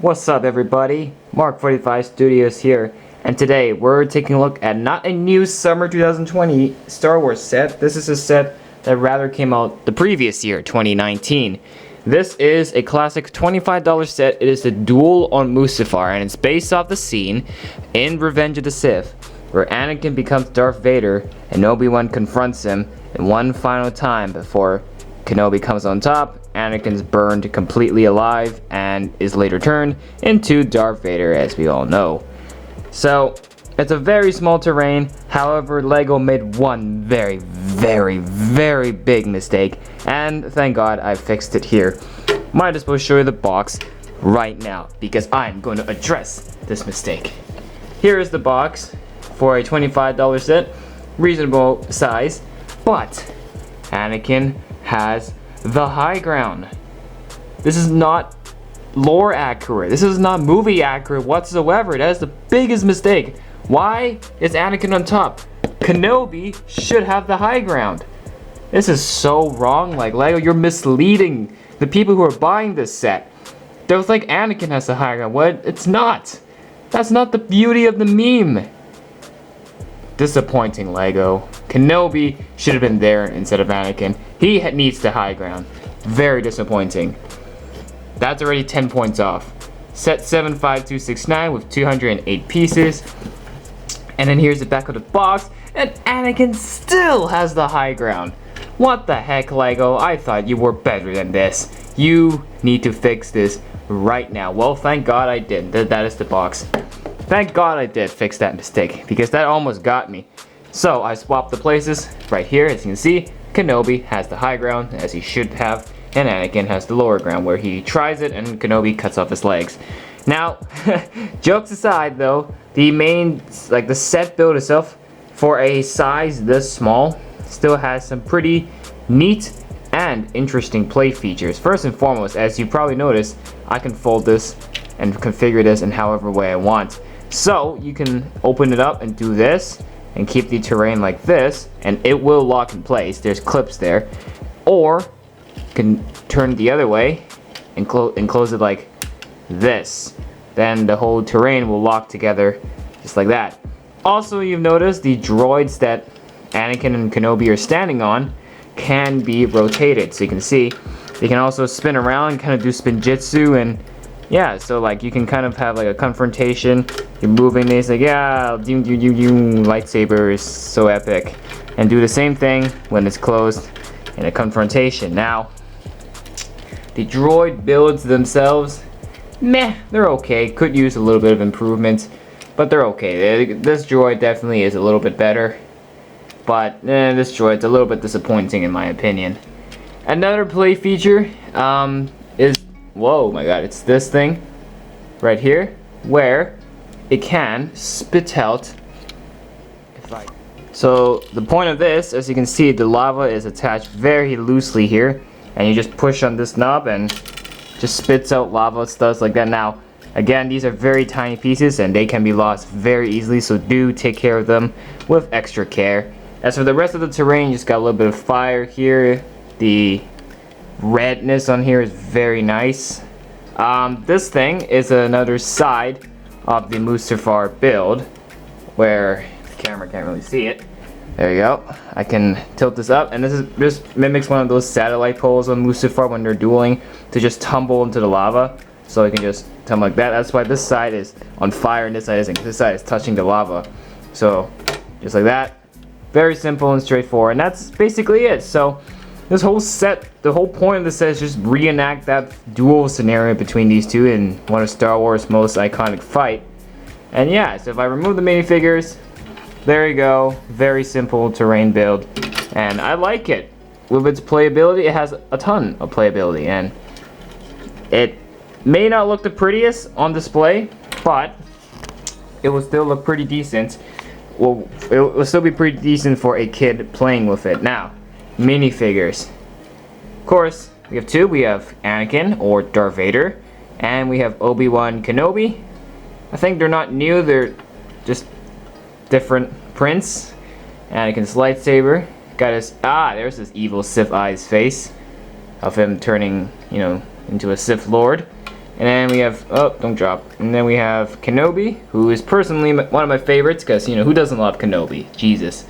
What's up everybody, Mark45 Studios here, and today we're taking a look at not a new summer 2020 Star Wars set. This is a set that rather came out the previous year, 2019. This is a classic $25 set. It is the Duel on Mustafar, and it's based off the scene in Revenge of the Sith, where Anakin becomes Darth Vader and Obi-Wan confronts him in one final time before Kenobi comes on top. Anakin's burned completely alive and is later turned into Darth Vader, as we all know. So it's a very small terrain. However, LEGO made one very big mistake, and thank God I fixed it here. Might as well show you the box right now because I'm going to address this mistake. Here is the box for a $25 set, reasonable size, but Anakin has the high ground. This is not lore accurate. This is not movie accurate whatsoever. That is the biggest mistake. Why is Anakin on top? Kenobi should have the high ground. This is so wrong. Like, LEGO, you're misleading the people who are buying this set. They'll think Anakin has the high ground. What? It's not. That's not the beauty of the meme. Disappointing, LEGO. Kenobi should have been there instead of Anakin. He needs the high ground. Very disappointing. That's already 10 points off. Set 75269 with 208 pieces. And then here's the back of the box, and Anakin still has the high ground. What the heck, LEGO? I thought you were better than this. You need to fix this right now. Well, thank God I did. That is the box. Thank God I did fix that mistake, because that almost got me. So I swapped the places right here. As you can see, Kenobi has the high ground, as he should have, and Anakin has the lower ground, where he tries it and Kenobi cuts off his legs. Now, jokes aside though, the set build itself, for a size this small, still has some pretty neat and interesting play features. First and foremost, as you probably noticed, I can fold this and configure this in however way I want. So you can open it up and do this and keep the terrain like this, and it will lock in place. There's clips there. Or you can turn the other way and close it like this. Then the whole terrain will lock together just like that. Also, you've noticed the droids that Anakin and Kenobi are standing on can be rotated. So you can see they can also spin around, kind of do spinjitzu, and yeah, so like you can kind of have like a confrontation. You're moving this like, yeah, lightsaber is so epic. And do the same thing when it's closed in a confrontation. Now, the droid builds themselves, meh, they're okay. Could use a little bit of improvement, but they're okay. This droid definitely is a little bit better, but this droid's a little bit disappointing in my opinion. Another play feature is, whoa my god, it's this thing right here, where it can spit out. So the point of this, as you can see, the lava is attached very loosely here, and you just push on this knob and just spits out lava stuff like that. Now, again, these are very tiny pieces and they can be lost very easily, so do take care of them with extra care. As for the rest of the terrain, you just got a little bit of fire here. The redness on here is very nice. This thing is another side of the Mustafar build, where the camera can't really see it. There you go. I can tilt this up, and this mimics one of those satellite poles on Mustafar when they're dueling, to just tumble into the lava. So you can just tumble like that. That's why this side is on fire and this side isn't. This side is touching the lava. So just like that. Very simple and straightforward, and that's basically it. So this whole set, the whole point of the set is just reenact that duel scenario between these two in one of Star Wars' most iconic fight. And yeah, so if I remove the minifigures, there you go. Very simple terrain build, and I like it. With its playability, it has a ton of playability, and it may not look the prettiest on display, but it will still look pretty decent. Well, it will still be pretty decent for a kid playing with it. Now, minifigures. Of course, we have two. We have Anakin, or Darth Vader, and we have Obi-Wan Kenobi. I think they're not new, they're just different prints. Anakin's lightsaber. Got his, there's this evil Sith eyes face of him turning, you know, into a Sith Lord. And then we have, oh, don't drop. And then we have Kenobi, who is personally one of my favorites, because, you know, who doesn't love Kenobi? Jesus.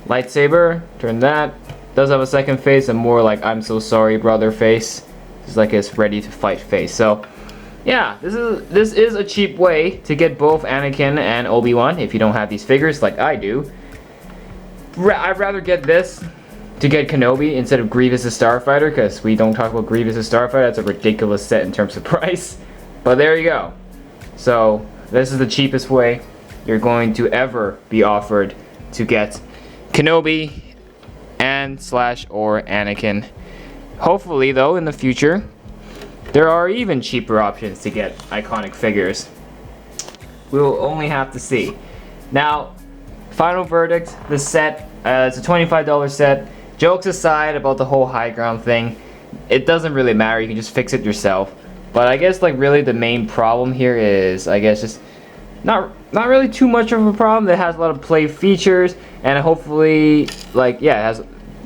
Lightsaber, turn that. Does have a second face, a more like, I'm so sorry, brother face. It's like his ready to fight face. So, yeah, this is a cheap way to get both Anakin and Obi-Wan, if you don't have these figures like I do. I'd rather get this to get Kenobi instead of Grievous the Starfighter, because we don't talk about Grievous the Starfighter. That's a ridiculous set in terms of price. But there you go. So this is the cheapest way you're going to ever be offered to get Kenobi and / or Anakin. Hopefully though, in the future, there are even cheaper options to get iconic figures. We'll only have to see. Now, final verdict, the set, it's a $25 set. Jokes aside about the whole high ground thing, it doesn't really matter, you can just fix it yourself. But I guess like really the main problem here is, I guess just not really too much of a problem. It has a lot of play features, and hopefully like yeah,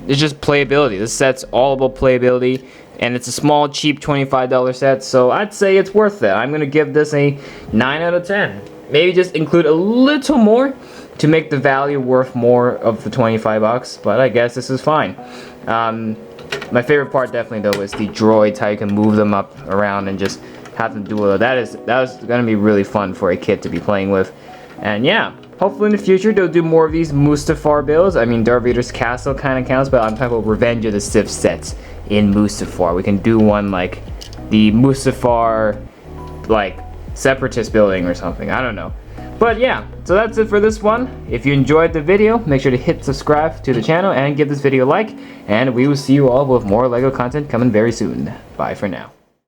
it's just playability. This set's all about playability, and it's a small cheap $25 set, so I'd say it's worth it. I'm gonna give this a 9 out of 10. Maybe just include a little more to make the value worth more of the 25 bucks, but I guess this is fine. My favorite part definitely though is the droids, how you can move them up around and just have them duel. That was gonna be really fun for a kid to be playing with. And yeah, hopefully in the future they'll do more of these Mustafar builds. I mean, Darth Vader's castle kind of counts, but I'm talking about Revenge of the Sith sets in Mustafar. We can do one like the Mustafar like Separatist building or something, I don't know. But yeah, so that's it for this one. If you enjoyed the video, make sure to hit subscribe to the channel and give this video a like, and we will see you all with more LEGO content coming very soon. Bye for now.